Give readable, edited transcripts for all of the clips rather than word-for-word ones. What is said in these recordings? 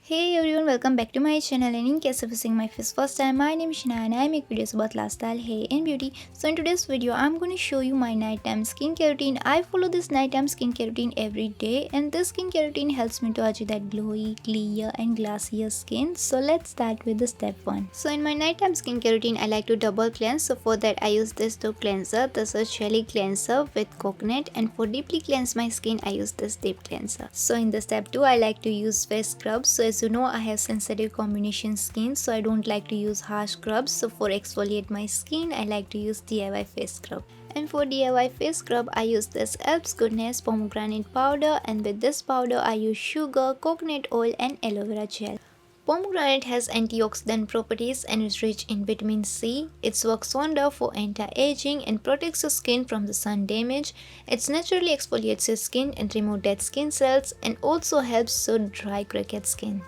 Hey everyone, welcome back to my channel, and in case of you seeing my face first time, my name is Shana and I make videos about lifestyle, hair and beauty. So in today's video, I'm going to show you my nighttime skincare routine. I follow this nighttime skincare routine every day, and this skincare routine helps me to achieve that glowy, clear and glassier skin. So let's start with the step 1. So in my nighttime skincare routine, I like to double cleanse. So for that I use this two cleanser. This is jelly cleanser with coconut, and for deeply cleanse my skin, I use this deep cleanser. So in the step 2, I like to use face scrubs. So as you know, I have sensitive combination skin, so I don't like to use harsh scrubs. So for exfoliate my skin, I like to use DIY face scrub. And for DIY face scrub, I use this Elf's Goodness pomegranate powder, and with this powder I use sugar, coconut oil and aloe vera gel. Pomegranate has antioxidant properties and is rich in vitamin C. It works wonder for anti-aging and protects your skin from the sun damage. It naturally exfoliates your skin and removes dead skin cells, and also helps soothe dry cracked skin.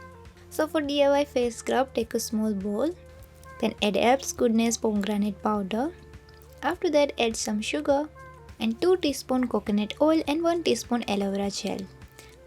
So for DIY face scrub, take a small bowl, then add Elf's Goodness pomegranate powder. After that, add some sugar and 2 teaspoon coconut oil and 1 teaspoon aloe vera gel.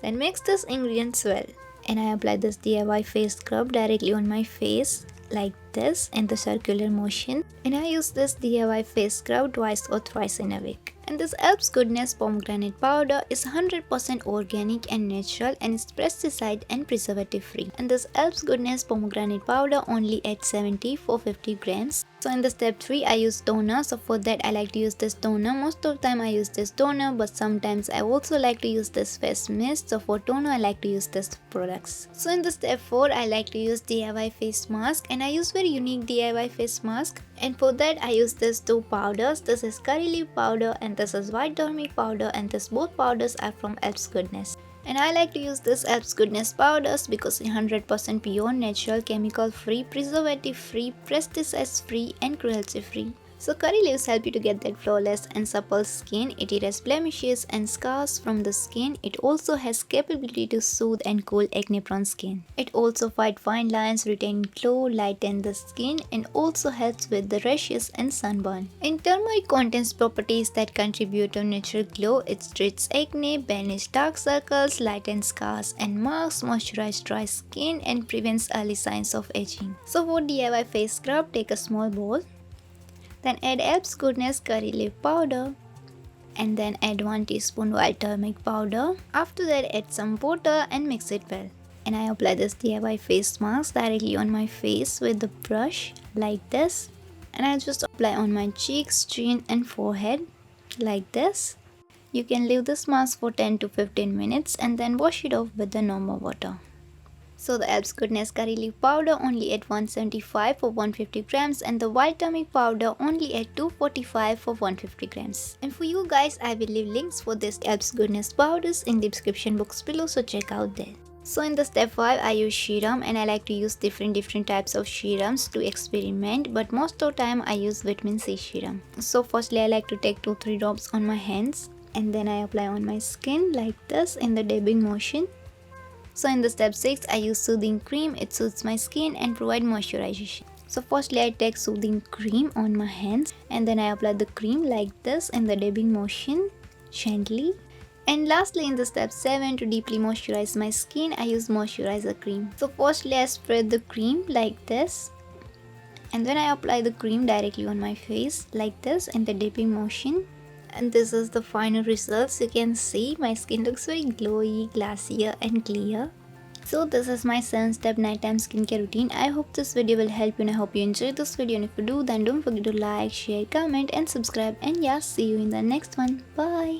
Then mix this ingredients well, and I apply this DIY face scrub directly on my face like this in the circular motion, and I use this DIY face scrub twice or thrice in a week. And this Elf's Goodness pomegranate powder is 100% organic and natural, and is pesticide and preservative free. And this Elf's Goodness pomegranate powder only at 70 for 50 grams. So in the step 3, I use toner. So for that I like to use this toner. Most of the time I use this toner, but sometimes I also like to use this face mist. So for toner I like to use this products. So in the step 4, I like to use DIY face mask, and I use very unique DIY face mask. And for that I use this two powders. This is curry leaf powder and this is white turmeric powder, and this both powders are from Elf's Goodness. And I like to use this Elf's Goodness powders because it's 100% pure, natural, chemical free, preservative free, pesticide free and cruelty free. So curry leaves help you to get that flawless and supple skin. It erases blemishes and scars from the skin. It also has capability to soothe and cool acne prone skin. It also fights fine lines, retain glow, lighten the skin, and also helps with the rashes and sunburn. And turmeric contains properties that contribute to natural glow. It treats acne, banishes dark circles, lightens scars and marks, moisturizes dry skin and prevents early signs of aging. So for DIY face scrub, take a small bowl. Then add Elf's Goodness curry leaf powder, and then add 1 teaspoon white turmeric powder. After that add some water and mix it well. And I apply this DIY face mask directly on my face with the brush like this. And I just apply on my cheeks, chin and forehead like this. You can leave this mask for 10 to 15 minutes and then wash it off with the normal water. So the Elf's Goodness curry leaf powder only at 175 for 150 grams, and the white turmeric powder only at 245 for 150 grams. And for you guys, I will leave links for this Elf's Goodness powders in the description box below, so check out there. So in the step 5, I use serum, and I like to use different types of serums to experiment, but most of the time I use vitamin C serum. So firstly I like to take 2-3 drops on my hands, and then I apply on my skin like this in the dabbing motion. So in the step 6, I use soothing cream. It soothes my skin and provide moisturization. So firstly I take soothing cream on my hands, and then I apply the cream like this in the dabbing motion gently. And lastly in the step 7, to deeply moisturize my skin, I use moisturizer cream. So firstly I spread the cream like this, and then I apply the cream directly on my face like this in the dipping motion. And this is the final results. You can see my skin looks very glowy, glassier and clear. So this is my 7-step nighttime skincare routine. I hope this video will help you, and I hope you enjoyed this video. And if you do, then don't forget to like, share, comment and subscribe. And yeah, see you in the next one. Bye.